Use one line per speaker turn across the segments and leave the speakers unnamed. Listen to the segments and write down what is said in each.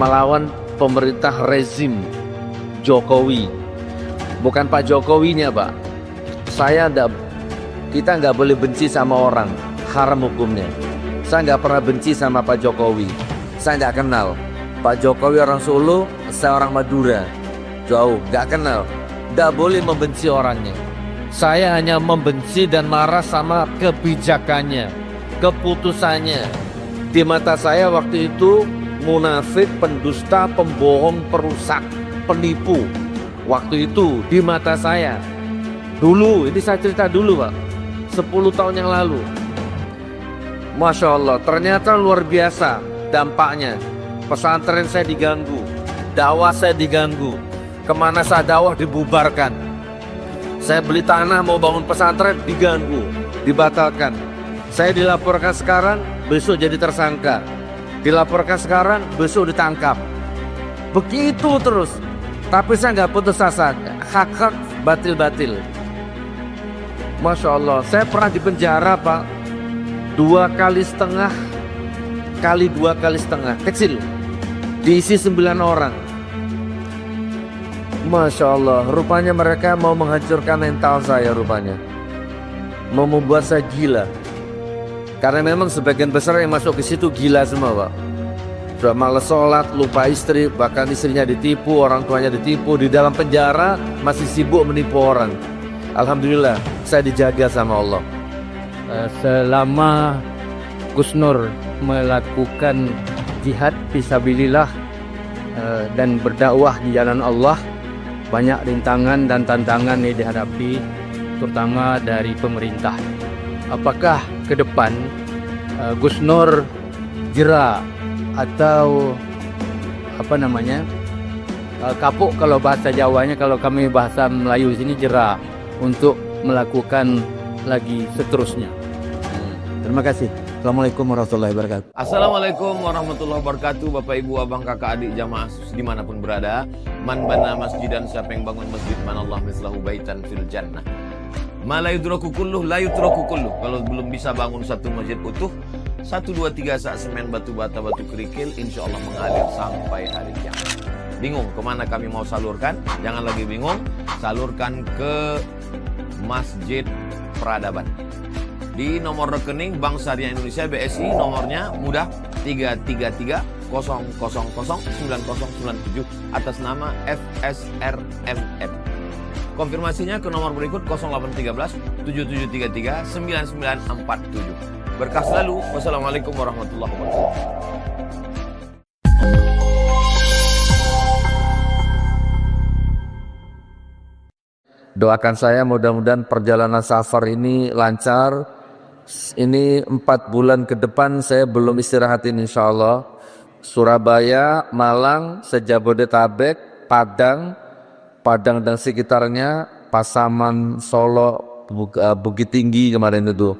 melawan pemerintah rezim Jokowi. Bukan Pak Jokowinya, Pak. Kita nggak boleh benci sama orang, haram hukumnya. Saya nggak pernah benci sama Pak Jokowi. Saya nggak kenal. Pak Jokowi orang Solo, saya orang Madura. Jauh, nggak kenal. Nggak boleh membenci orangnya. Saya hanya membenci dan marah sama kebijakannya, keputusannya. Di mata saya waktu itu munafik, pendusta, pembohong, perusak, penipu. Waktu itu di mata saya. Dulu, ini saya cerita dulu, Pak. 10 tahun yang lalu. Masya Allah, ternyata luar biasa dampaknya. Pesantren saya diganggu, dakwah saya diganggu. Kemana saya dakwah dibubarkan. Saya beli tanah mau bangun pesantren diganggu, dibatalkan. Saya dilaporkan sekarang, besok jadi tersangka. Dilaporkan sekarang, besok ditangkap. Begitu terus. Tapi saya nggak putus asa, hak batil-batil. Masya Allah, saya pernah di penjara, Pak, 2,5 kali 2,5 kecil, diisi 9 orang. Masya Allah, rupanya mereka mau menghancurkan mental saya, rupanya mau membuat saya gila. Karena memang sebagian besar yang masuk ke situ gila semua, Pak. Sudah malas sholat, lupa istri, bahkan istrinya ditipu, orang tuanya ditipu. Di dalam penjara masih sibuk menipu orang. Alhamdulillah, saya dijaga sama Allah.
Selama Gus Nur melakukan jihad fisabilillah dan berdakwah di jalan Allah, banyak rintangan dan tantangan yang dihadapi, terutama dari pemerintah. Apakah ke depan Gus Nur jera atau kapuk kalau bahasa Jawanya, kalau kami bahasa Melayu sini jera, untuk melakukan lagi seterusnya. Terima kasih. Assalamualaikum warahmatullahi wabarakatuh.
Assalamualaikum warahmatullahi wabarakatuh. Bapak, ibu, abang, kakak, adik, jamaah dimanapun berada. Man bana masjidan, siapa yang bangun masjid, manallah mislahu baitan fil jannah. Ma la yudraku kulluh, la yutraku kulluh. Kalau belum bisa bangun satu masjid utuh, 1, 2, 3 sak semen, batu bata, batu kerikil, insya Allah mengalir sampai hari kiamat. Bingung kemana kami mau salurkan? Jangan lagi bingung, salurkan ke Masjid Peradaban. Di nomor rekening Bank Syariah Indonesia BSI, nomornya mudah, 33300009097 atas nama FSRMM. Konfirmasinya ke nomor berikut 0813 7733 9947. Berkah selalu. Wassalamualaikum warahmatullahi wabarakatuh.
Doakan saya mudah-mudahan perjalanan safar ini lancar. Ini 4 bulan ke depan saya belum istirahatin insya Allah. Surabaya, Malang, sejabodetabek, Padang dan sekitarnya, Pasaman, Solo, Bukit Tinggi kemarin itu.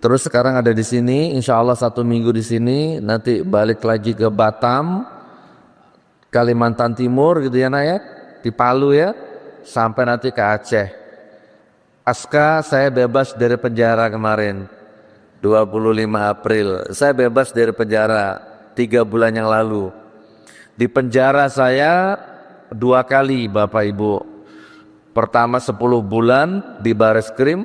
Terus sekarang ada di sini, insya Allah 1 minggu di sini, nanti balik lagi ke Batam, Kalimantan Timur gitu ya, Nak ya, di Palu ya, sampai nanti ke Aceh. Pasca saya bebas dari penjara kemarin, 25 April. Saya bebas dari penjara 3 bulan yang lalu. Di penjara saya 2 kali, Bapak Ibu. Pertama 10 bulan di Bareskrim.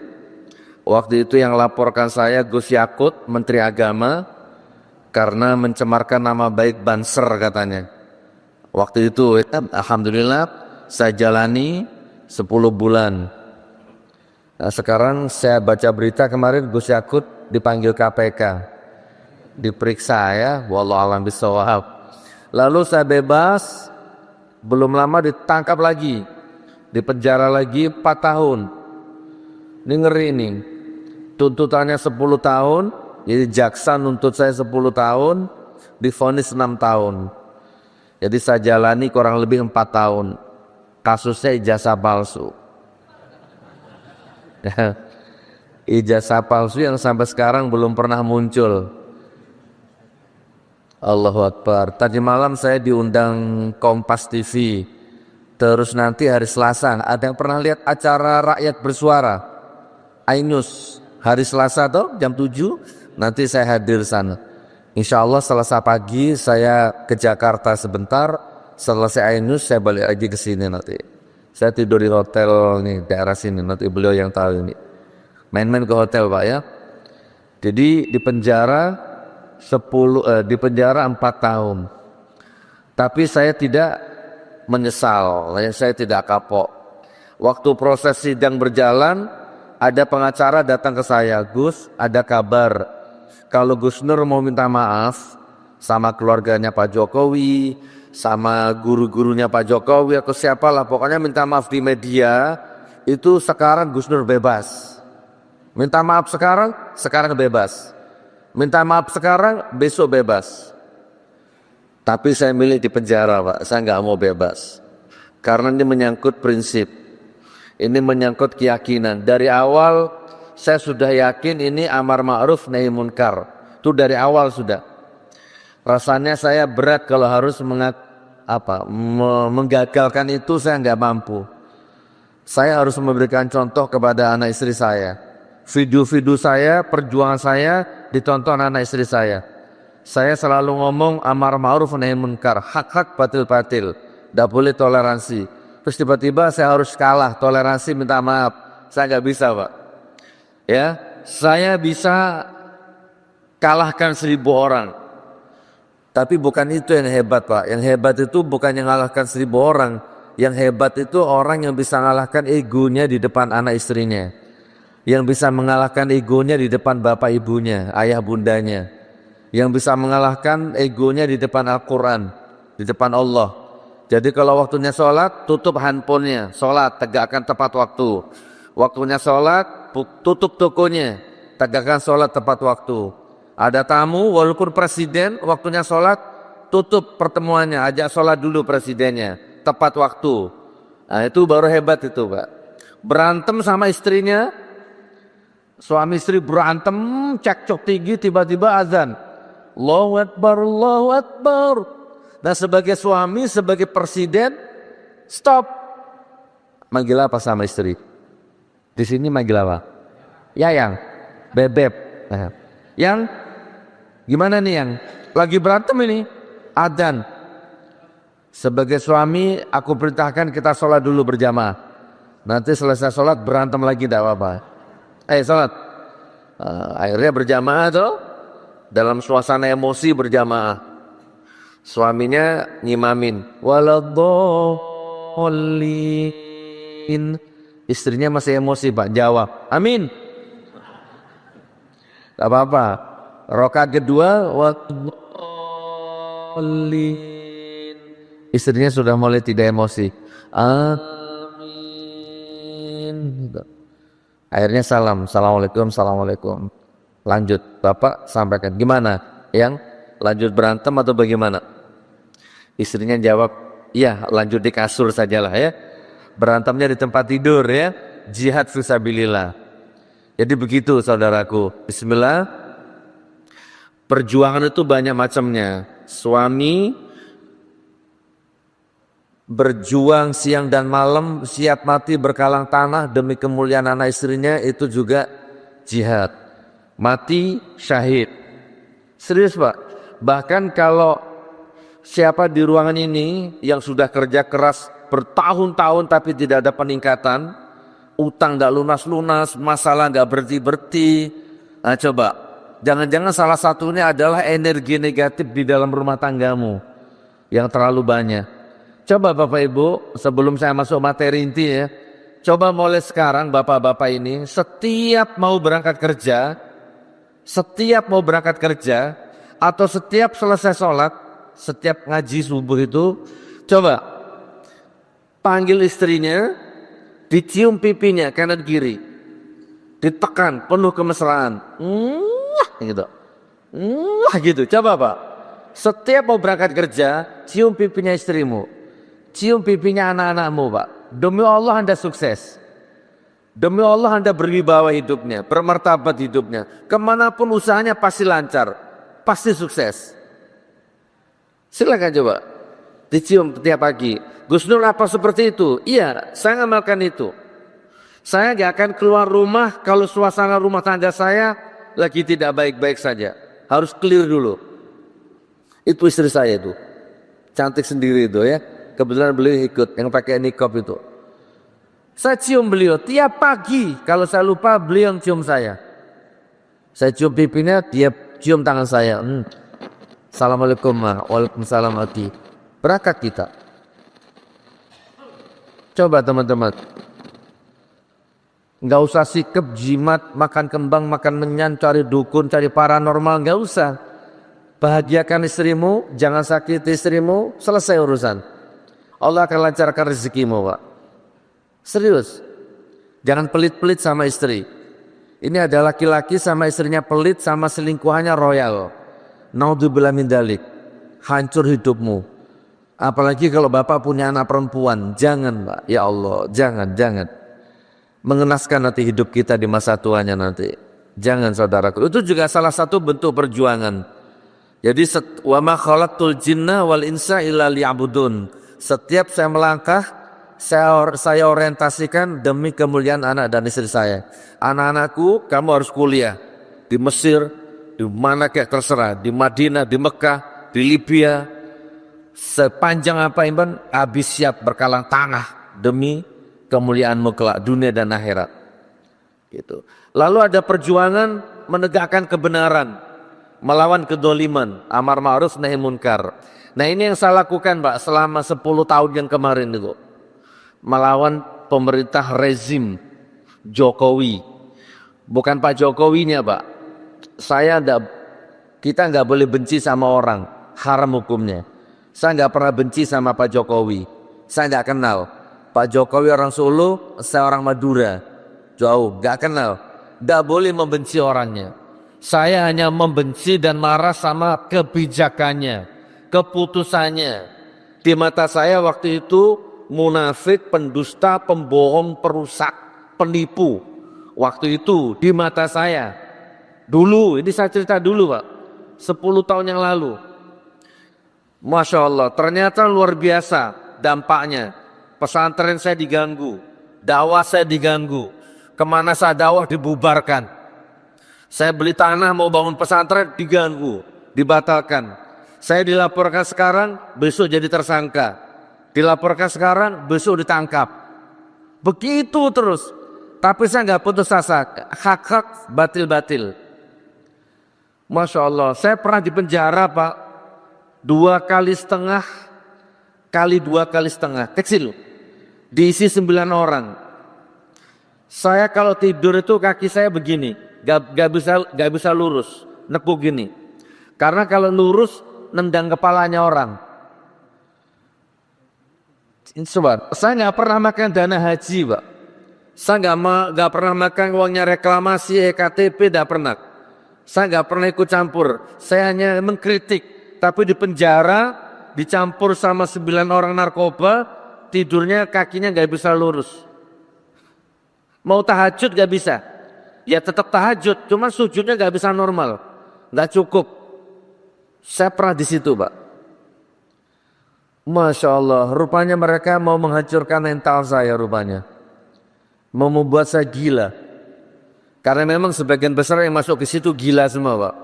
Waktu itu yang laporkan saya Gus Yakut, Menteri Agama, karena mencemarkan nama baik Banser katanya. Waktu itu alhamdulillah saya jalani 10 bulan. Nah, sekarang saya baca berita kemarin Gus Yakut dipanggil KPK, diperiksa ya, wallahu a'lam bishawab. Lalu saya bebas, belum lama ditangkap lagi, dipenjara lagi 4 tahun. Ini ngeri nih. Tuntutannya 10 tahun, jadi jaksa nuntut saya 10 tahun, divonis 6 tahun. Jadi saya jalani kurang lebih 4 tahun. Kasusnya ijazah palsu. Ijazah palsu yang sampai sekarang belum pernah muncul. Allahu Akbar. Tadi malam saya diundang Kompas TV. Terus nanti hari Selasa, ada yang pernah lihat acara Rakyat Bersuara? Ainus, hari Selasa tuh jam 7, nanti saya hadir sana. Insya Allah Selasa pagi saya ke Jakarta sebentar, selesai Ainus saya balik lagi ke sini nanti. Saya tidur di hotel nih daerah sini, nanti beliau yang tahu ini. Main-main ke hotel Pak ya. Jadi di penjara 4 tahun. Tapi saya tidak menyesal, saya tidak kapok. Waktu proses sidang berjalan, ada pengacara datang ke saya, Gus, ada kabar kalau Gus Nur mau minta maaf sama keluarganya Pak Jokowi, sama guru-gurunya Pak Jokowi atau siapalah, pokoknya minta maaf di media, itu sekarang Gus Nur bebas. Minta maaf sekarang bebas. Minta maaf sekarang, besok bebas. Tapi saya milih di penjara Pak, saya nggak mau bebas. Karena ini menyangkut prinsip. Ini menyangkut keyakinan. Dari awal saya sudah yakin ini amar ma'ruf nahi munkar. Itu dari awal sudah. Rasanya saya berat kalau harus menggagalkan itu, saya nggak mampu. Saya harus memberikan contoh kepada anak istri saya. Video-video saya, perjuangan saya ditonton anak istri saya. Saya selalu ngomong amar ma'ruf nahi munkar, hak-hak batil-batil. Tidak boleh toleransi. Terus tiba-tiba saya harus kalah, toleransi minta maaf. Saya nggak bisa Pak. Ya, saya bisa kalahkan 1000 orang. Tapi bukan itu yang hebat Pak. Yang hebat itu bukan yang kalahkan 1000 orang. Yang hebat itu orang yang bisa mengalahkan egonya di depan anak istrinya. Yang bisa mengalahkan egonya di depan bapak ibunya, ayah bundanya. Yang bisa mengalahkan egonya di depan Al-Quran, di depan Allah. Jadi kalau waktunya sholat, tutup handphonenya, sholat, tegakkan tepat waktu. Waktunya sholat, tutup tokonya, tegakkan sholat tepat waktu. Ada tamu, walaupun presiden, waktunya sholat, tutup pertemuannya, ajak sholat dulu presidennya, tepat waktu. Nah itu baru hebat itu Pak. Berantem sama istrinya, suami istri berantem, cekcok tinggi, tiba-tiba azan. Allahu Akbar, Allahu Akbar. Nah sebagai suami, sebagai presiden, stop. Manggil apa sama istri? Di sini manggil apa? Yayang, bebek. Nah, yang gimana nih yang lagi berantem ini? Adzan. Sebagai suami, aku perintahkan kita sholat dulu berjamaah. Nanti selesai sholat berantem lagi, tidak apa-apa. Sholat. Akhirnya berjamaah tuh dalam suasana emosi berjamaah. Suaminya nyimamin waladhdallin. Istrinya masih emosi Pak, jawab amin. Tak apa-apa. Rakaat kedua waladhdallin. Istrinya sudah mulai tidak emosi. Amin. Akhirnya salam, assalamualaikum, assalamualaikum. Lanjut, Bapak sampaikan. Gimana? Yang lanjut berantem atau bagaimana? Istrinya jawab, iya lanjut di kasur sajalah ya. Berantemnya di tempat tidur ya. Jihad fisabilillah. Jadi begitu saudaraku. Bismillah. Perjuangan itu banyak macamnya. Suami berjuang siang dan malam, siap mati berkalang tanah demi kemuliaan anak istrinya, itu juga jihad. Mati syahid. Serius Pak. Bahkan kalau siapa di ruangan ini yang sudah kerja keras bertahun-tahun tapi tidak ada peningkatan, utang gak lunas-lunas, masalah gak berhenti-berhenti. Nah coba, jangan-jangan salah satunya adalah energi negatif di dalam rumah tanggamu yang terlalu banyak. Coba Bapak Ibu, sebelum saya masuk materi inti ya, coba mulai sekarang bapak-bapak ini setiap mau berangkat kerja atau setiap selesai sholat, setiap ngaji subuh itu, coba panggil istrinya, dicium pipinya kanan kiri, ditekan penuh kemesraan, gitu. Coba Pak, setiap mau berangkat kerja, cium pipinya istrimu, cium pipinya anak-anakmu Pak. Demi Allah Anda sukses. Demi Allah Anda berwibawa hidupnya, bermartabat hidupnya. Kemanapun usahanya pasti lancar, pasti sukses. Silakan coba dicium tiap pagi. Gus Nur apa seperti itu? Iya, saya ngamalkan itu. Saya gak akan keluar rumah kalau suasana rumah tangga saya lagi tidak baik-baik saja. Harus clear dulu. Itu istri saya itu. Cantik sendiri itu ya. Kebetulan beliau ikut yang pakai niqab itu. Saya cium beliau tiap pagi. Kalau saya lupa beliau yang cium saya. Saya cium pipinya, dia cium tangan saya. Assalamualaikum, waalaikumsalam hati. Berangkat kita. Coba teman-teman. Nggak usah sikap, jimat, makan kembang, makan menyan, cari dukun, cari paranormal. Nggak usah. Bahagiakan istrimu, jangan sakiti istrimu, selesai urusan. Allah akan lancarkan rezekimu, Pak. Serius. Jangan pelit-pelit sama istri. Ini ada laki-laki sama istrinya pelit, sama selingkuhannya royal. Naudzubillah min dzalik. Hancur hidupmu. Apalagi kalau bapak punya anak perempuan. Jangan, Pak. Ya Allah, jangan. Mengenaskan nanti hidup kita di masa tuanya nanti. Jangan, saudaraku. Itu juga salah satu bentuk perjuangan. Jadi wa ma khalaqtul jinna wal insa illa liya'budun. Setiap saya melangkah, saya orientasikan demi kemuliaan anak dan istri saya. Anak-anakku, kamu harus kuliah di Mesir, di mana kayak terserah, di Madinah, di Mekah, di Libya. Sepanjang apa iman, habis siap berkalang tanah demi kemuliaanmu kelak dunia dan akhirat. Gitu. Lalu ada perjuangan menegakkan kebenaran, melawan kedoliman, amar ma'ruf nahi munkar. Nah ini yang saya lakukan, Pak, selama 10 tahun yang kemarin itu. Melawan pemerintah rezim Jokowi. Bukan Pak Jokowinya, Pak. Kita nggak boleh benci sama orang, haram hukumnya. Saya nggak pernah benci sama Pak Jokowi. Saya nggak kenal. Pak Jokowi orang Solo, saya orang Madura. Jauh, nggak kenal. Nggak boleh membenci orangnya. Saya hanya membenci dan marah sama kebijakannya, keputusannya. Di mata saya waktu itu munafik, pendusta, pembohong, perusak, penipu. Waktu itu di mata saya. Dulu, ini saya cerita dulu, Pak. 10 tahun yang lalu. Masya Allah, ternyata luar biasa dampaknya. Pesantren saya diganggu, dakwah saya diganggu. Kemana saya dakwah dibubarkan. Saya beli tanah mau bangun pesantren diganggu, dibatalkan. Saya dilaporkan sekarang, besok jadi tersangka. Dilaporkan sekarang, besok ditangkap. Begitu terus. Tapi saya nggak putus asa, hak-hak batil-batil. Masya Allah, saya pernah di penjara, Pak, 2,5 kali kali 2,5 kali, kecil. Diisi 9 orang. Saya kalau tidur itu kaki saya begini, gak bisa lurus, nekuk gini. Karena kalau lurus nendang kepalanya orang. Sobat, saya nggak pernah makan dana haji, Pak. Saya nggak pernah makan uangnya reklamasi, EKTP, nggak pernah. Saya nggak pernah ikut campur. Saya hanya mengkritik, tapi di penjara dicampur sama 9 orang narkoba. Tidurnya kakinya gak bisa lurus. Mau tahajud gak bisa. Ya tetap tahajud, cuma sujudnya gak bisa normal. Gak cukup. Saya pernah di situ, Pak. Masya Allah, rupanya mereka mau menghancurkan mental saya rupanya. Mau membuat saya gila. Karena memang sebagian besar yang masuk ke situ gila semua, Pak.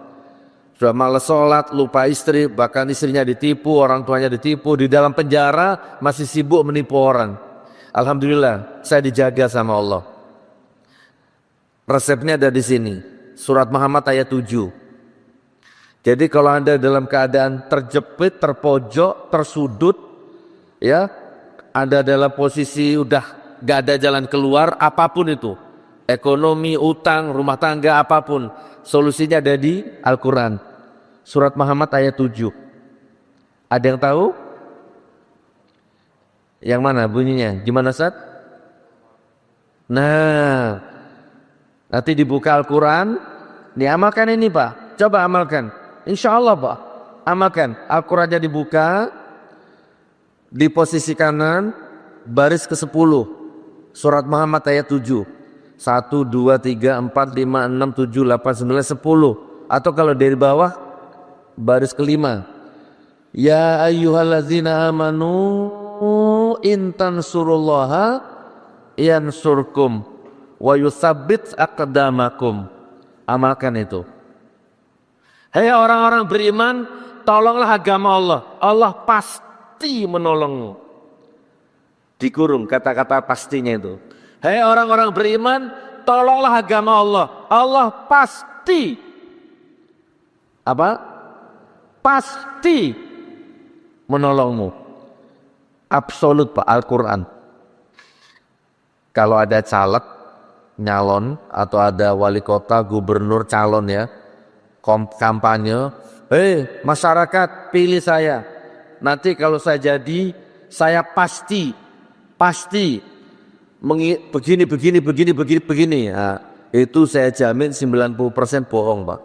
Sudah malas sholat, lupa istri, bahkan istrinya ditipu, orang tuanya ditipu, di dalam penjara masih sibuk menipu orang. Alhamdulillah, saya dijaga sama Allah. Resepnya ada di sini, surat Muhammad ayat 7. Jadi kalau Anda dalam keadaan terjepit, terpojok, tersudut, ya, Anda dalam posisi udah gak ada jalan keluar, apapun itu, ekonomi, utang, rumah tangga, apapun, solusinya ada di Al-Quran. Surat Muhammad ayat 7. Ada yang tahu? Yang mana bunyinya? Gimana, Ustaz? Nah, nanti dibuka Al-Quran, diamalkan ini, Pak. Coba amalkan. Insya Allah, Pak. Amalkan. Al-Qurannya dibuka, di posisi kanan, baris ke-10. Surat Muhammad ayat 7. 1, 2, 3, 4, 5, 6, 7, 8, 9, 10. Atau kalau dari bawah, baris ke-5. Ya ayyuhalladzina amanu intan surullaha yansurkum wa yusabbit aqdamakum. Amalkan itu. Hei orang-orang beriman,
tolonglah agama Allah. Allah pasti menolongmu. Dikurung kata-kata pastinya itu. Hei orang-orang beriman, tolonglah agama Allah. Allah pasti pasti menolongmu. Absolut Pak, Al-Quran. Kalau ada caleg, nyalon, atau ada wali kota, gubernur, calon ya, kampanye, hei masyarakat pilih saya. Nanti kalau saya jadi, saya pasti begini. Nah, itu saya jamin 90% bohong Pak.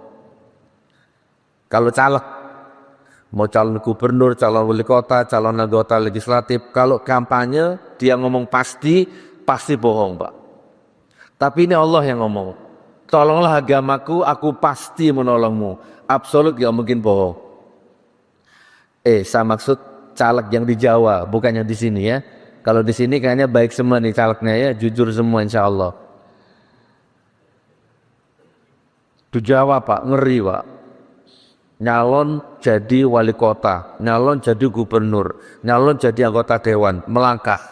Kalau caleg, mau calon gubernur, calon wali kota, calon anggota legislatif, kalau kampanye dia ngomong pasti bohong Pak. Tapi ini Allah yang ngomong, tolonglah agamaku, aku pasti menolongmu. Absolut gak mungkin bohong. Saya maksud caleg yang di Jawa, bukan yang di sini ya. Kalau di sini kayaknya baik semua nih calegnya ya, jujur semua insya Allah. Di Jawa Pak, ngeri Pak. Nyalon jadi wali kota, nyalon jadi gubernur, nyalon jadi anggota dewan, melangkah.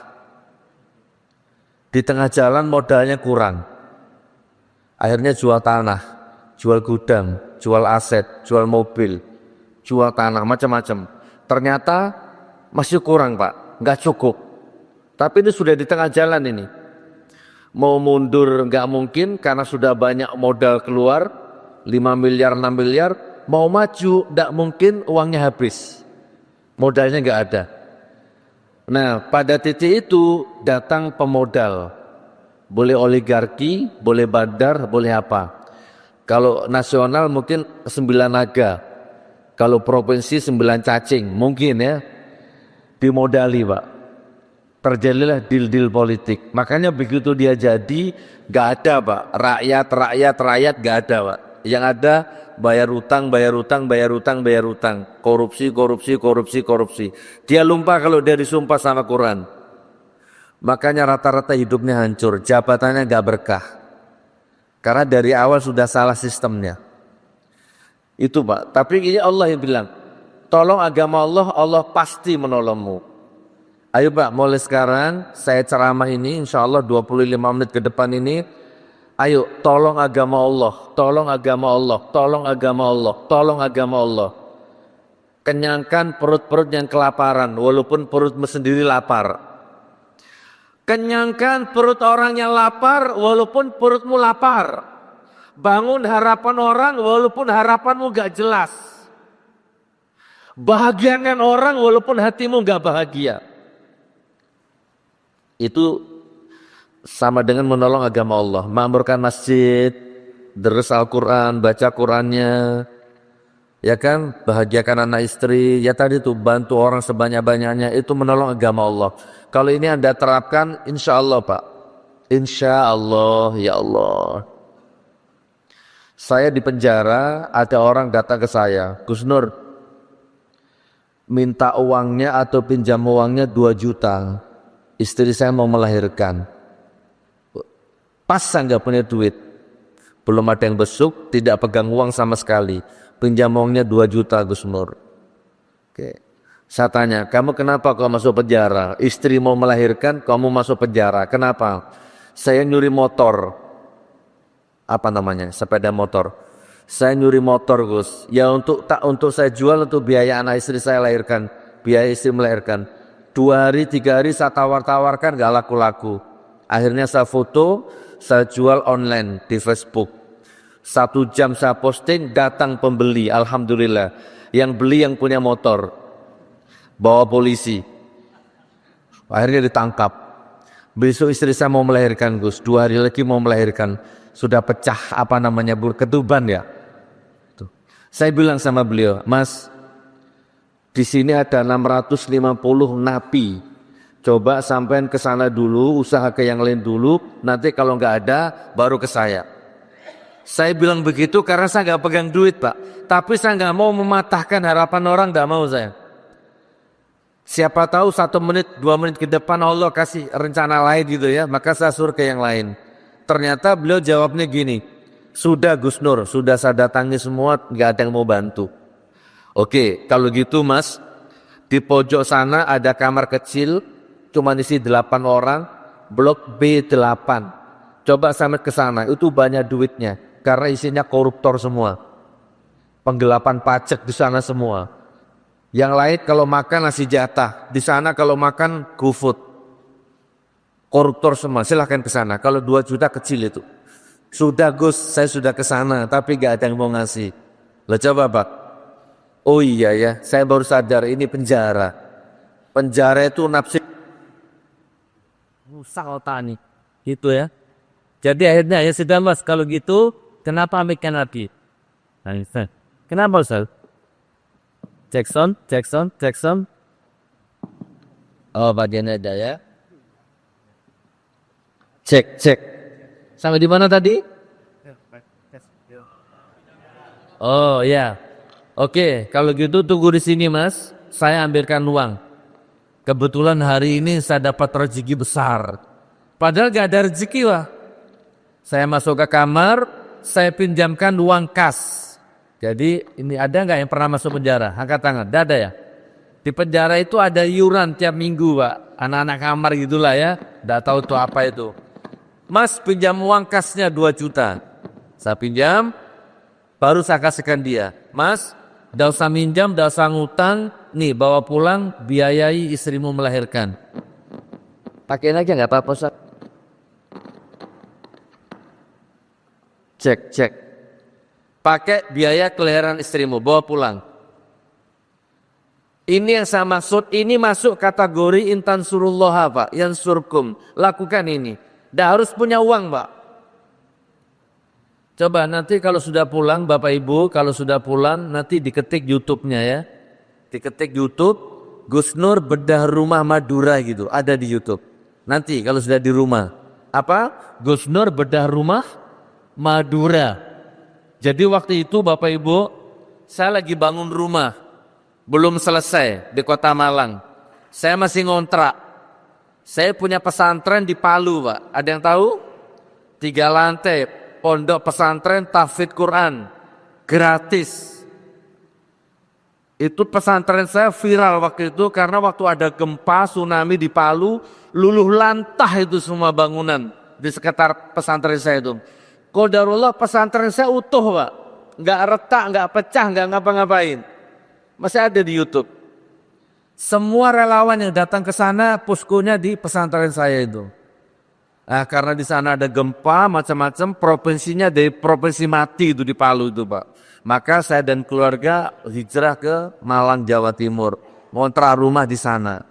Di tengah jalan modalnya kurang. Akhirnya jual tanah, jual gudang, jual aset, jual mobil, jual tanah, macam-macam. Ternyata masih kurang Pak, nggak cukup. Tapi ini sudah di tengah jalan ini. Mau mundur nggak mungkin karena sudah banyak modal keluar, 5 miliar, 6 miliar. Mau maju nggak mungkin, uangnya habis. Modalnya nggak ada. Nah pada titik itu datang pemodal. Boleh oligarki, boleh bandar, boleh apa. Kalau nasional mungkin 9 naga. Kalau provinsi 9 cacing, mungkin ya. Dimodali Pak. Terjadilah deal-deal politik. Makanya begitu dia jadi, gak ada Pak. Rakyat gak ada Pak. Yang ada bayar utang. Korupsi. Dia lupa kalau dia disumpah sama Quran. Makanya rata-rata hidupnya hancur, jabatannya gak berkah. Karena dari awal sudah salah sistemnya. Itu Pak. Tapi ini Allah yang bilang, tolong agama Allah, Allah pasti menolongmu. Ayo Pak, mulai sekarang saya ceramah ini insya Allah 25 menit ke depan ini. Ayo tolong agama Allah, tolong agama Allah, tolong agama Allah, tolong agama Allah. Kenyangkan perut-perut yang kelaparan walaupun perutmu sendiri lapar. Kenyangkan perut orang yang lapar walaupun perutmu lapar. Bangun harapan orang walaupun harapanmu gak jelas. Bahagiakan orang walaupun hatimu gak bahagia. Itu sama dengan menolong agama Allah. Makmurkan masjid, deres Al-Quran, baca Qurannya, ya kan, bahagiakan anak istri, ya tadi tuh bantu orang sebanyak-banyaknya, itu menolong agama Allah. Kalau ini Anda terapkan, insya Allah Pak, insya Allah, ya Allah. Saya di penjara, ada orang datang ke saya, Gus Nur, minta uangnya atau pinjam uangnya 2 juta, istri saya mau melahirkan. Pas saya nggak punya duit, belum ada yang besuk, tidak pegang uang sama sekali, pinjam uangnya 2 juta Gus Nur. Oke. Saya tanya, kamu kenapa kau masuk penjara? Istri mau melahirkan, kamu masuk penjara. Kenapa? Saya nyuri motor. Apa namanya? Sepeda motor. Saya nyuri motor Gus. Ya untuk saya jual untuk biaya anak istri saya lahirkan, biaya istri melahirkan. 2 hari, 3 hari saya tawar-tawarkan gak laku-laku. Akhirnya saya foto, saya jual online di Facebook. 1 jam saya posting, datang pembeli, alhamdulillah. Yang beli yang punya motor. Bawa polisi. Akhirnya ditangkap. Besok istri saya mau melahirkan Gus, 2 hari lagi mau melahirkan. Sudah pecah apa namanya ketuban ya. Tuh. Saya bilang sama beliau, Mas, di sini ada 650 napi. Coba sampean ke sana dulu, usaha ke yang lain dulu, nanti kalau nggak ada baru ke saya. Saya bilang begitu karena saya nggak pegang duit Pak. Tapi saya nggak mau mematahkan harapan orang, nggak mau saya. Siapa tahu 1 menit, 2 menit ke depan Allah kasih rencana lain gitu ya, maka saya suruh ke yang lain. Ternyata beliau jawabnya gini, sudah Gus Nur, sudah saya datangi semua, nggak ada yang mau bantu.
Oke, kalau gitu Mas, di pojok sana ada kamar kecil, cuma isi 8 orang, blok B8. Coba sampai ke sana, itu banyak duitnya, karena isinya koruptor semua. Penggelapan pajak di sana semua. Yang lain kalau makan nasi jatah, di sana kalau makan GoFood. Koruptor semua, silahkan ke sana. Kalau 2 juta kecil itu. Sudah Gus, saya sudah ke sana, tapi gak ada yang mau ngasih. Lah coba Pak. Oh iya ya, saya baru sadar ini penjara. Penjara itu nafsi.
Rusak otak nih. Gitu ya. Jadi akhirnya ya sudah Mas, kalau gitu kenapa ambilkan lagi? Nah, Ustaz. Kenapa Ustaz? Jackson.
Oh bagian ada ya. Cek.
Sampai di mana tadi? Oh ya. Oke, kalau gitu tunggu di sini Mas. Saya ambilkan uang. Kebetulan hari ini saya dapat rezeki besar. Padahal gak ada rezeki wah. Saya masuk ke kamar, saya pinjamkan uang kas. Jadi ini ada nggak yang pernah masuk penjara? Angkat tangan, ada ya? Di penjara itu ada iuran tiap minggu Pak. Anak-anak kamar gitulah ya. Nggak tahu tuh apa itu. Mas pinjam uang kasnya 2 juta. Saya pinjam, baru saya kasihkan dia. Mas, nggak usah minjam, nggak usah ngutang. Nih bawa pulang, biayai istrimu melahirkan.
Pakai aja nggak apa-apa Ustaz. Cek. Pakai biaya kelahiran istrimu, bawa pulang. Ini yang saya maksud, ini masuk kategori intan surullah Pak, yang surkum. Lakukan ini. Dah harus punya uang Pak. Coba nanti kalau sudah pulang Bapak Ibu, kalau sudah pulang nanti diketik YouTube-nya ya. Diketik YouTube, Gus Nur bedah rumah Madura gitu, ada di YouTube. Nanti kalau sudah di rumah. Apa? Gus Nur bedah rumah Madura. Jadi waktu itu Bapak Ibu, saya lagi bangun rumah, belum selesai di Kota Malang. Saya masih ngontrak. Saya punya pesantren di Palu Pak, ada yang tahu? 3 lantai, pondok pesantren tahfidz Quran, gratis. Itu pesantren saya viral waktu itu karena waktu ada gempa tsunami di Palu, luluh lantah itu semua bangunan di sekitar pesantren saya itu. Qadarullah pesantren saya utuh Pak, nggak retak, nggak pecah, nggak ngapa-ngapain. Masih ada di YouTube. Semua relawan yang datang ke sana poskonya di pesantren saya itu. Nah, karena di sana ada gempa macam-macam, provinsinya dari provinsi mati itu di Palu itu Pak. Maka saya dan keluarga hijrah ke Malang Jawa Timur, ngontrak rumah di sana.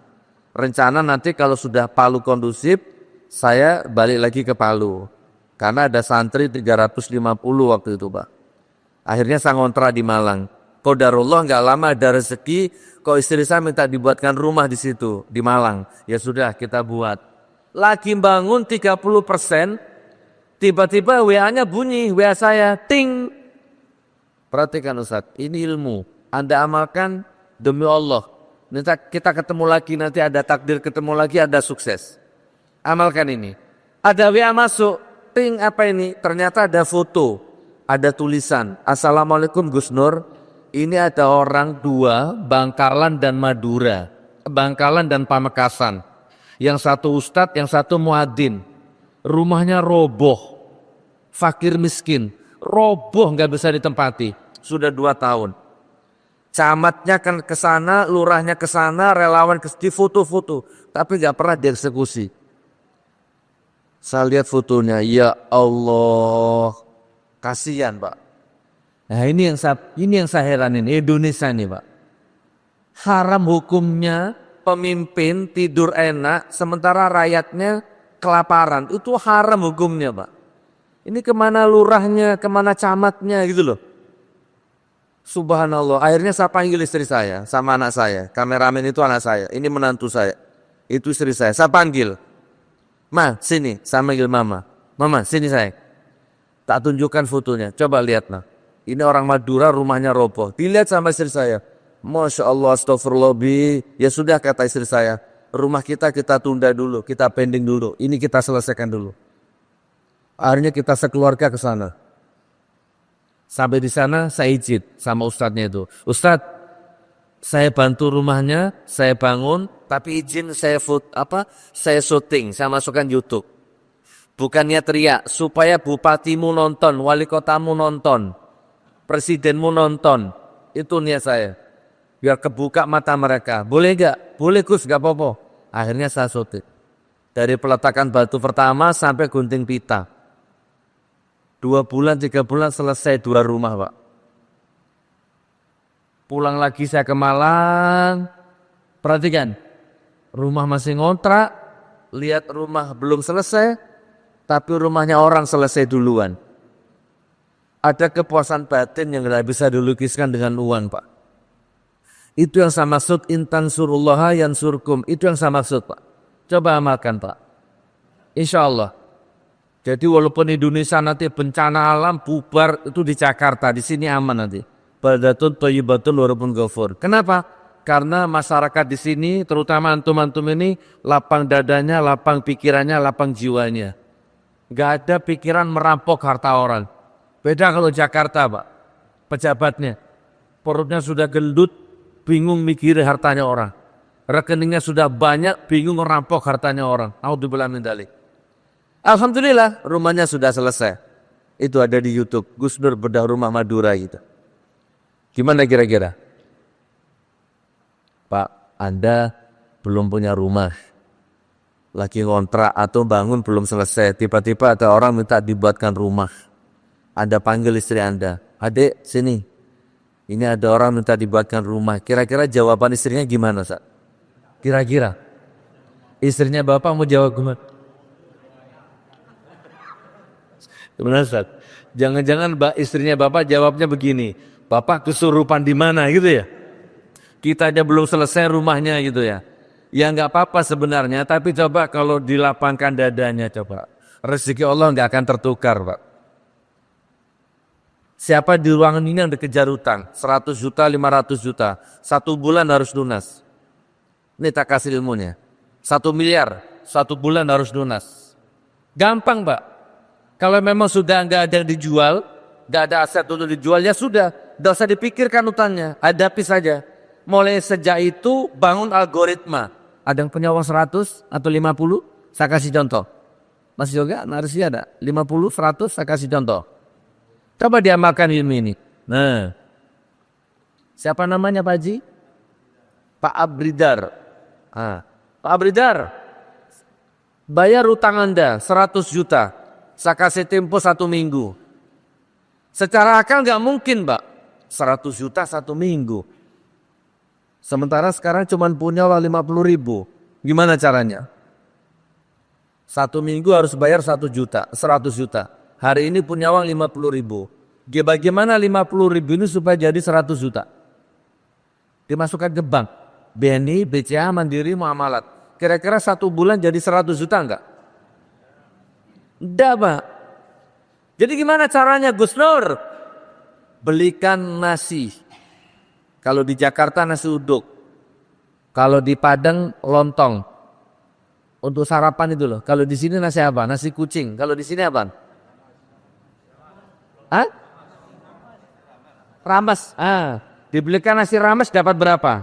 Rencana nanti kalau sudah Palu kondusif, saya balik lagi ke Palu. Karena ada santri 350 waktu itu Pak. Akhirnya saya ngontrak di Malang. Qadarullah nggak lama ada rezeki, kok istri saya minta dibuatkan rumah di situ, di Malang. Ya sudah kita buat. Lagi bangun 30%, tiba-tiba WA-nya bunyi, WA saya, ting. Perhatikan Ustaz, ini ilmu. Anda amalkan demi Allah. Nanti kita ketemu lagi, nanti ada takdir ketemu lagi, ada sukses. Amalkan ini. Ada WA masuk. Ting apa ini? Ternyata ada foto, ada tulisan, Assalamualaikum Gus Nur, ini ada orang 2, Bangkalan dan Madura, Bangkalan dan Pamekasan. Yang satu ustadz, yang satu muadzin. Rumahnya roboh, fakir miskin, roboh nggak bisa ditempati, sudah 2 tahun. Camatnya kan ke sana, lurahnya ke sana, relawan ke di foto-foto, tapi nggak pernah dieksekusi. Saya lihat fotonya, ya Allah, kasihan Pak. Nah ini yang saya heranin, Indonesia ini Pak. Haram hukumnya pemimpin tidur enak, sementara rakyatnya kelaparan. Itu haram hukumnya Pak. Ini kemana lurahnya, kemana camatnya gitu loh. Subhanallah, akhirnya saya panggil istri saya sama anak saya. Kameramen itu anak saya, ini menantu saya. Itu istri saya panggil. Ma, sini, saya manggil mama. Mama, sini saya. Tak tunjukkan fotonya, coba lihatlah. Ini orang Madura, rumahnya roboh. Dilihat sama istri saya. Masya Allah, astagfirullah bi. Ya sudah kata istri saya. Rumah kita tunda dulu, kita pending dulu. Ini kita selesaikan dulu. Akhirnya kita sekeluarga ke sana. Sampai di sana saya izin sama ustadznya itu. Ustadz,
Saya bantu rumahnya, saya bangun, tapi izin saya saya syuting, saya masukkan YouTube. Bukannya teriak, supaya bupatimu nonton, wali kotamu nonton, presidenmu nonton. Itu niat saya. Biar kebuka mata mereka. Boleh gak? Boleh Gus, gak apa-apa. Akhirnya saya syuting. Dari peletakan batu pertama sampai gunting pita. 2 bulan, 3 bulan selesai 2 rumah, Pak. Pulang lagi saya ke Malang. Perhatikan. Rumah masih ngontrak. Lihat rumah belum selesai. Tapi rumahnya orang selesai duluan. Ada kepuasan batin yang tidak bisa dilukiskan dengan uang, Pak. Itu yang saya maksud. Intan surullaha yansurkum. Itu yang saya maksud, Pak. Coba amalkan, Pak. Insya Allah. Jadi walaupun Indonesia nanti bencana alam bubar, itu di Jakarta. Di sini aman nanti. Baldatun thayyibatun wa rabbun ghafur. Kenapa? Karena masyarakat di sini, terutama antum-antum ini, lapang dadanya, lapang pikirannya, lapang jiwanya. Gak ada pikiran merampok harta orang. Beda kalau Jakarta, Pak. Pejabatnya. Perutnya sudah gendut, bingung mikirin hartanya orang. Rekeningnya sudah banyak, bingung merampok hartanya orang. A'udzubillahi min dzalik. Alhamdulillah, rumahnya sudah selesai. Itu ada di YouTube. Gus Nur bedah rumah Madura gitu. Gimana kira-kira? Pak, Anda belum punya rumah. Lagi ngontrak atau bangun belum selesai. Tiba-tiba ada orang minta dibuatkan rumah. Anda panggil istri Anda. Adik, sini. Ini ada orang minta dibuatkan rumah. Kira-kira jawaban istrinya gimana, Ustaz? Kira-kira. Istrinya Bapak mau jawab gimana? Gimana, Ustaz? Jangan-jangan istrinya Bapak jawabnya begini. Bapak kesurupan di mana gitu ya? Kita aja belum selesai rumahnya gitu ya. Ya nggak apa-apa sebenarnya, tapi coba kalau dilapangkan dadanya coba. Rezeki Allah nggak akan tertukar, Pak. Siapa di ruangan ini yang dikejar utang? 100 juta, 500 juta. 1 bulan harus lunas. Ini tak kasih ilmunya. 1 miliar, 1 bulan harus lunas. Gampang, Pak. Kalau memang sudah nggak ada yang dijual, nggak ada aset untuk dijual, ya sudah. Nggak usah dipikirkan utangnya, hadapi saja. Mulai sejak itu bangun algoritma. Ada yang punya uang 100 atau 50? Saya kasih contoh. Mas Yoga, narasi ada. 50, 100, saya kasih contoh. Coba diamalkan ilmu ini. Nah, siapa namanya Pak Haji? Pak Abridar. Pak Abridar, bayar utang Anda 100 juta. Saya kasih tempo 1 minggu. Secara akal nggak mungkin, Pak. 100 juta 1 minggu. Sementara sekarang cuma punya uang 50 ribu. Gimana caranya? 1 minggu harus bayar 1 juta, 100 juta. Hari ini punya uang 50 ribu. Bagaimana 50 ribu ini supaya jadi 100 juta? Dimasukkan ke bank. BNI, BCA, Mandiri, Muamalat. Kira-kira 1 bulan jadi 100 juta enggak? Enggak, Pak. Jadi gimana caranya, Gus Nur? Belikan nasi. Kalau di Jakarta nasi uduk. Kalau di Padang lontong. Untuk sarapan itu loh. Kalau di sini nasi apa? Nasi kucing. Kalau di sini apa? Rames. Dibelikan nasi rames dapat berapa?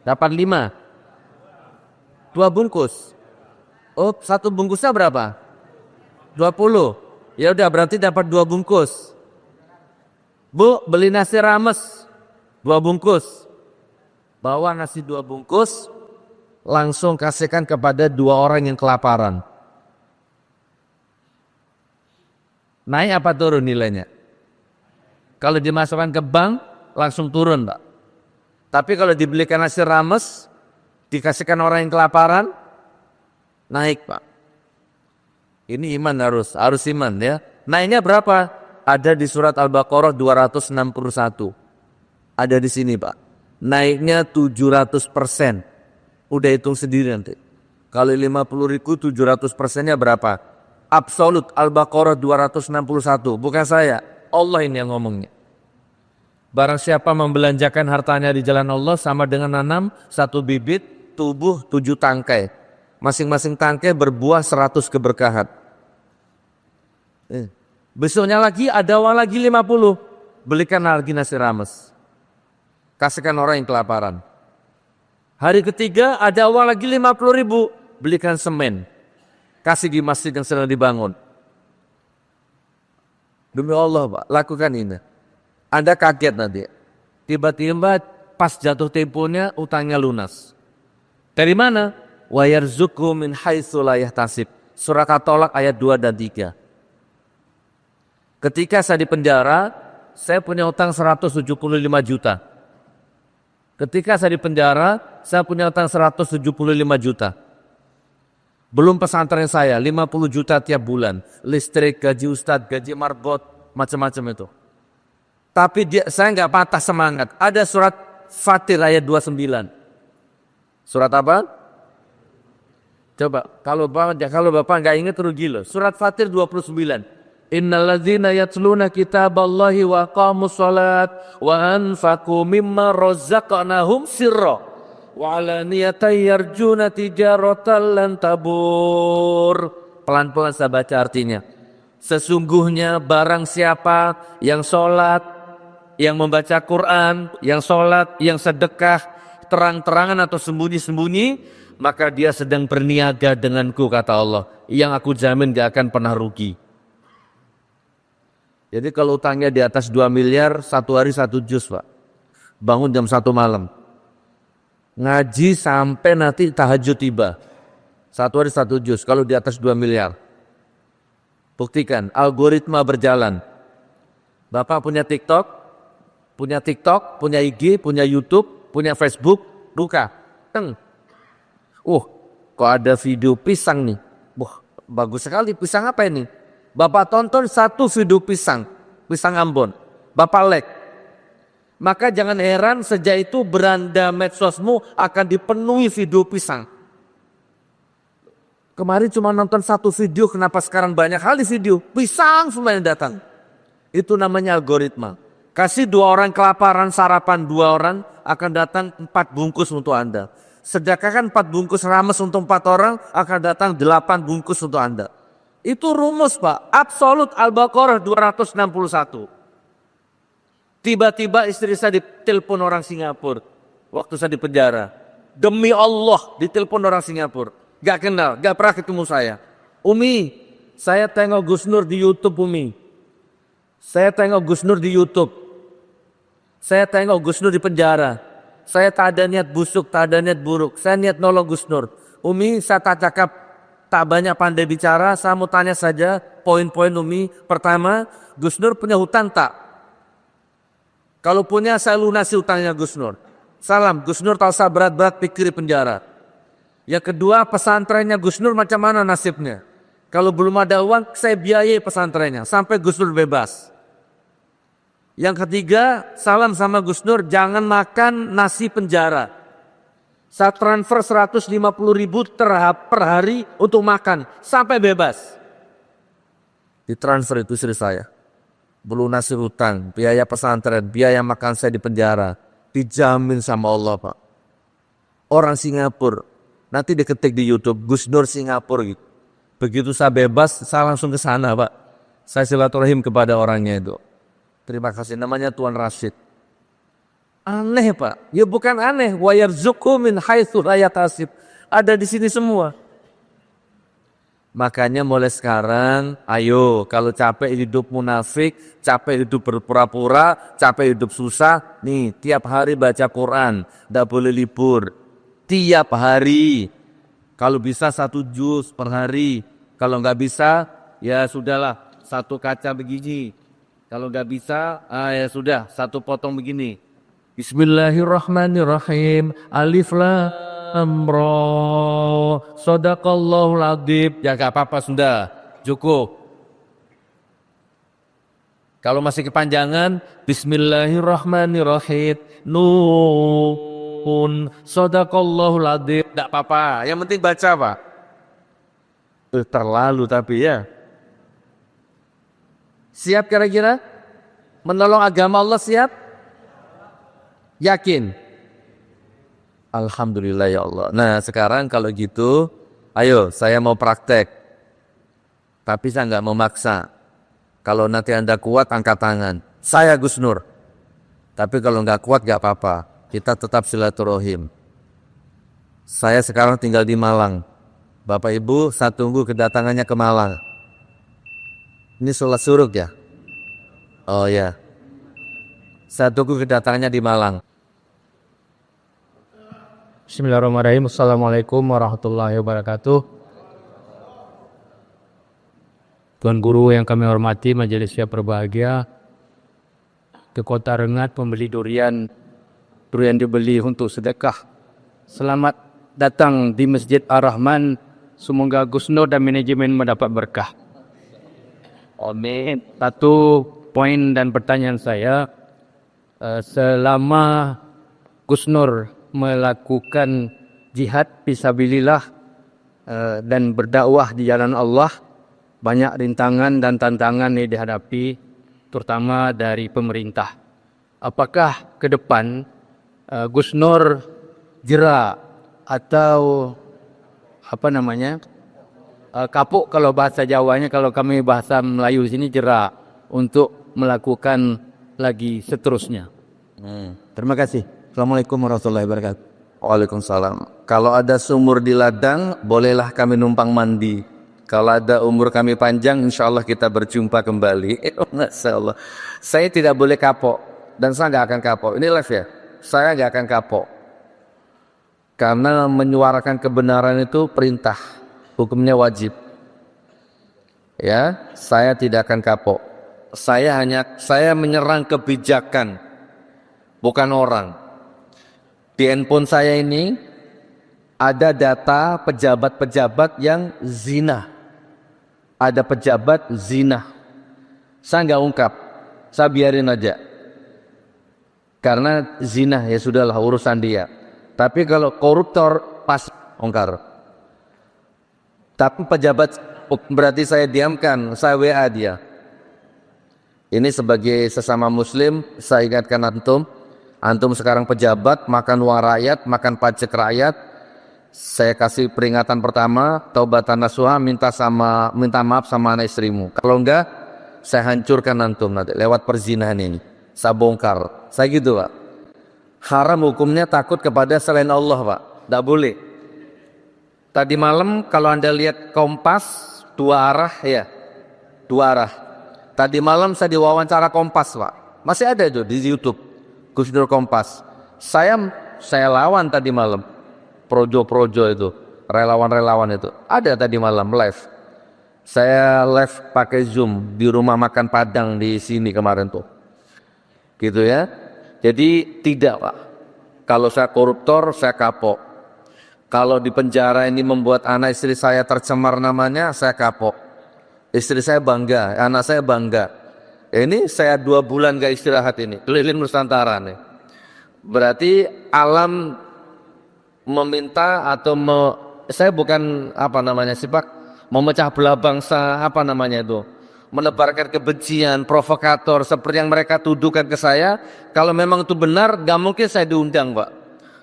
Dapat 5. 2 bungkus. Oh, 1 bungkusnya berapa? 20. Ya udah berarti dapat 2 bungkus. Bu, beli nasi rames 2 bungkus. Bawa nasi 2 bungkus, langsung kasihkan kepada 2 orang yang kelaparan. Naik apa turun nilainya? Kalau dimasukkan ke bank, langsung turun, Pak. Tapi kalau dibelikan nasi rames, dikasihkan orang yang kelaparan, naik, Pak. Ini iman harus iman ya. Naiknya berapa? Ada di surat Al-Baqarah 261. Ada di sini, Pak. Naiknya 700%. Udah hitung sendiri nanti. Kalau 50 ribu 700%-nya berapa? Absolut Al-Baqarah 261. Bukan saya. Allah ini yang ngomongnya. Barang siapa membelanjakan hartanya di jalan Allah sama dengan nanam 1 bibit, tubuh 7 tangkai. Masing-masing tangkai berbuah 100 keberkahan. Besoknya lagi ada uang lagi 50. Belikan lagi nasi rames.
kasihkan orang yang kelaparan.
Hari ketiga ada uang lagi 50.000,
Belikan semen, kasih di masjid yang sedang dibangun. Demi Allah Pak, lakukan ini. Anda kaget nanti.
tiba-tiba pas jatuh temponya utangnya lunas. Dari mana?
Wa yarzuqhu min haitsu la yahtasib. Surah At-Tolak ayat 2 dan 3. Ketika saya di penjara, saya punya utang 175 juta. Ketika saya di penjara, saya punya utang 175 juta. Belum pesantren saya, 50 juta tiap bulan. Listrik, gaji ustadz, gaji marbot, macam-macam itu. Tapi saya nggak patah semangat. Ada surat Fatir ayat 29. Surat apa? Coba, kalau Bapak nggak ingat rugi loh. Surat Fatir 29.
Innalladzina yatluna kitaballahi wa aqamus salat wa anfaqu mimma razzaqnahum sirra wa alaniyatan yarjuna tijaratan lan tabur.
Pelan-pelan saya baca artinya.
Sesungguhnya barang siapa yang sholat, yang membaca Quran, yang sholat, yang sedekah, terang-terangan atau sembunyi-sembunyi, maka dia sedang berniaga denganku, kata Allah, yang aku jamin gak akan pernah rugi.
Jadi kalau utangnya di atas 2 miliar, satu hari 1 juz Pak. Bangun jam 1 malam. Ngaji sampai nanti tahajud tiba. Satu hari 1 juz, kalau di atas 2 miliar. Buktikan, algoritma berjalan. Bapak punya TikTok, punya IG, punya YouTube, punya Facebook, buka. Teng. Kok ada video pisang nih. Wah, bagus sekali, pisang apa ini? Bapak tonton satu video pisang Ambon. Bapak like. Maka jangan heran sejak itu beranda medsosmu akan dipenuhi video pisang. Kemarin cuma nonton satu video, kenapa sekarang banyak kali video? Pisang semua yang datang. Itu namanya algoritma. Kasih 2 orang kelaparan sarapan 2 orang, akan datang 4 bungkus untuk Anda. Sedekahkan 4 bungkus rames untuk 4 orang, akan datang 8 bungkus untuk Anda. Itu rumus Pak, absolut Al-Baqarah 261. Tiba-tiba istri saya ditelepon orang Singapura waktu saya di penjara. Demi Allah ditelepon orang Singapura. Gak kenal, gak pernah ketemu saya. Umi, saya tengok Gus Nur di YouTube Umi. Saya tengok Gus Nur di YouTube. Saya tengok Gus Nur di penjara. Saya tak ada niat busuk, tak ada niat buruk. Saya niat nolong Gus Nur. Umi, saya tak cakap, tak banyak pandai bicara, saya mau tanya saja poin-poin Umi. Pertama, Gus Nur punya hutang tak? Kalau punya saya lunasi hutangnya Gus Nur. Salam, Gus Nur tak usah berat-berat pikir di penjara. Yang kedua, pesantrennya Gus Nur macam mana nasibnya? Kalau belum ada uang, saya biayai pesantrennya sampai Gus Nur bebas. Yang ketiga, salam sama Gus Nur, jangan makan nasi penjara. Saya transfer 150.000 per hari untuk makan sampai bebas. Ditransfer itu istri saya. Melunasi hutang, biaya pesantren, biaya makan saya di penjara. Dijamin sama Allah Pak. Orang Singapura, nanti diketik di YouTube, Gus Nur Singapura gitu. Begitu saya bebas, saya langsung ke sana Pak. Saya silaturahim kepada orangnya itu. Terima kasih, namanya Tuan Rashid. Aneh Pak, ya bukan aneh. Wa yarzuqhu min haitsu la yahtasib. Ada di sini semua. Makanya mulai sekarang, ayo kalau capek hidup munafik, capek hidup berpura-pura, capek hidup susah, nih tiap hari baca Quran, tidak boleh libur. Tiap hari, kalau bisa 1 juz per hari. Kalau nggak bisa, ya sudahlah 1 kaca begini. Kalau nggak bisa, ya sudah 1 potong begini. Bismillahirrahmanirrahim. Alif lam ra. Shadaqallahul adzim. Ya gak apa-apa sudah. Cukup. Kalau masih kepanjangan, Bismillahirrahmanirrahim. Nun. Shadaqallahul adzim. Tidak apa-apa. Yang penting baca Pak. Terlalu tapi ya. Siap kira-kira? Menolong agama Allah siap? Yakin? Alhamdulillah ya Allah. Nah sekarang kalau gitu, ayo saya mau praktek. Tapi saya nggak memaksa. Kalau nanti Anda kuat angkat tangan. Saya Gus Nur. Tapi kalau nggak kuat nggak apa-apa. kita tetap silaturahim. Saya sekarang tinggal di Malang. Bapak Ibu, saya tunggu kedatangannya ke Malang. Ini sholat suruk ya? Oh ya. Saya tunggu kedatangannya di Malang.
Bismillahirrahmanirrahim. Assalamualaikum warahmatullahi wabarakatuh. Tuan Guru yang kami hormati, majelis yang berbahagia, ke Kota Rengat membeli durian dibeli untuk sedekah. Selamat datang di Masjid Ar-Rahman. Semoga Gus Nur dan manajemen mendapat berkah. Amin. Satu poin dan pertanyaan saya, selama Gus Nur melakukan jihad fisabilillah dan berdakwah di jalan Allah, banyak rintangan dan tantangan yang dihadapi, terutama dari pemerintah. Apakah ke depan Gus Nur jera atau kapuk kalau bahasa Jawanya, kalau kami bahasa Melayu sini jera, untuk melakukan lagi seterusnya? Terima kasih. Assalamualaikum warahmatullahi wabarakatuh.
Waalaikumsalam. Kalau ada sumur di ladang, bolehlah kami numpang mandi. Kalau ada umur kami panjang, insya Allah kita berjumpa kembali. Masya Allah. Saya tidak boleh kapok, dan saya nggak akan kapok. Ini live ya. Saya nggak akan kapok, karena menyuarakan kebenaran itu perintah, hukumnya wajib. Ya, saya tidak akan kapok. Saya menyerang kebijakan, bukan orang. Di handphone saya ini ada data pejabat-pejabat yang zina. Ada pejabat zina. Saya nggak ungkap, saya biarin aja. Karena zina ya sudahlah, urusan dia. Tapi kalau koruptor pas ongkar. Tapi pejabat berarti saya diamkan, saya WA dia. Ini sebagai sesama muslim, saya ingatkan antum. Antum sekarang pejabat, makan uang rakyat, makan pajak rakyat. Saya kasih peringatan pertama, taubatan nasuha, minta maaf sama anak istrimu. Kalau enggak, saya hancurkan antum nanti lewat perzinahan ini. Saya bongkar. Saya gitu, Pak. Haram hukumnya takut kepada selain Allah, Pak. Tidak boleh. Tadi malam kalau Anda lihat Kompas, dua arah ya. Dua arah. Tadi malam saya diwawancara Kompas, Pak. Masih ada itu di YouTube. Gus Nur Kompas. Saya lawan tadi malam. Projo-projo itu, relawan-relawan itu. Ada tadi malam live. Saya live pakai Zoom di rumah makan Padang di sini kemarin tuh. Gitu ya. Jadi tidak, Pak. Kalau saya koruptor, saya kapok. Kalau di penjara ini membuat anak istri saya tercemar namanya, saya kapok. Istri saya bangga, anak saya bangga. Ini saya 2 bulan gak istirahat ini, keliling Nusantara nih. Berarti alam meminta atau saya bukan memecah belah bangsa, menebarkan kebencian, provokator seperti yang mereka tuduhkan ke saya. Kalau memang itu benar, gak mungkin saya diundang, Pak.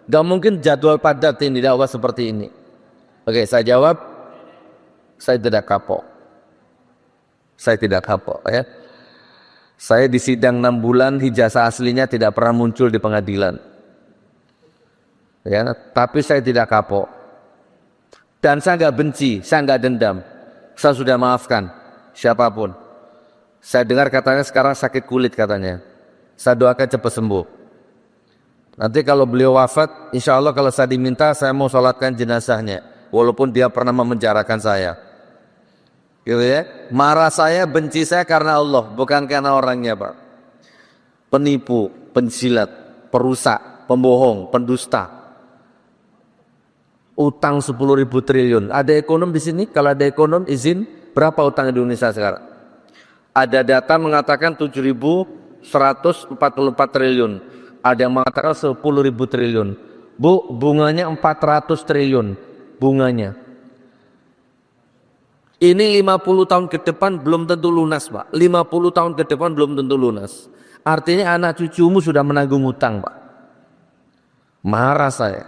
Gak mungkin jadwal padat ini dakwah seperti ini. Oke, saya jawab, saya tidak kapok. Saya tidak kapok ya. Saya di sidang 6 bulan, ijazah aslinya tidak pernah muncul di pengadilan. Ya, tapi saya tidak kapok. Dan saya nggak benci, saya nggak dendam. Saya sudah maafkan siapapun. Saya dengar katanya sekarang sakit kulit katanya. Saya doakan cepat sembuh. Nanti kalau beliau wafat, insya Allah kalau saya diminta, saya mau sholatkan jenazahnya. Walaupun dia pernah memenjarakan saya. Gitu ya. Marah saya, benci saya karena Allah, bukan karena orangnya, Pak. Penipu, penjilat, perusak, pembohong, pendusta. Utang 10.000 triliun. Ada ekonom di sini? Kalau ada ekonom izin, berapa utang di Indonesia sekarang? Ada data mengatakan 7.144 triliun. Ada yang mengatakan 10.000 triliun. Bu, bunganya 400 triliun. Bunganya. Ini 50 tahun ke depan belum tentu lunas, Pak. 50 tahun ke depan belum tentu lunas. Artinya anak cucumu sudah menanggung hutang, Pak. Marah saya.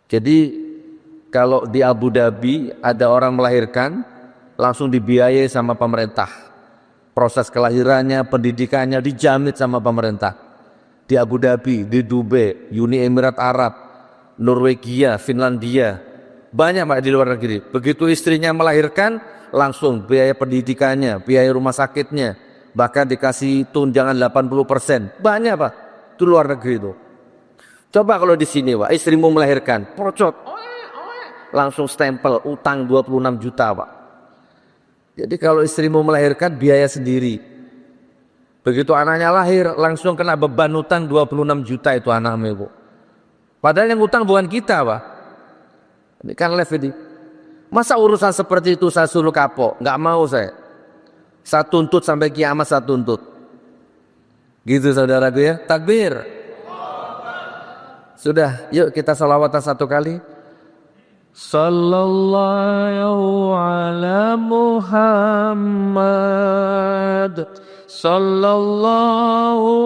Jadi kalau di Abu Dhabi ada orang melahirkan, langsung dibiayai sama pemerintah. Proses kelahirannya, pendidikannya dijamin sama pemerintah. di Abu Dhabi, di Dubai, Uni Emirat Arab, Norwegia, Finlandia. Banyak Pak di luar negeri. Begitu istrinya melahirkan, langsung biaya pendidikannya, biaya rumah sakitnya, bahkan dikasih tunjangan 80%. Banyak Pak, itu luar negeri itu. Coba kalau di sini Pak, istrimu melahirkan, procot, langsung stempel, utang 26 juta Pak. Jadi kalau istrimu melahirkan, biaya sendiri. Begitu anaknya lahir, langsung kena beban utang 26 juta itu anakmu Ibu. Padahal yang utang bukan kita Pak. Ini kan live ini. Masa urusan seperti itu saya suruh kapok? Nggak mau saya. Saya tuntut sampai kiamat saya tuntut. Gitu saudaraku ya. Takbir. Sudah, yuk kita sholawatan satu kali. Sallallahu ala Muhammad. Sallallahu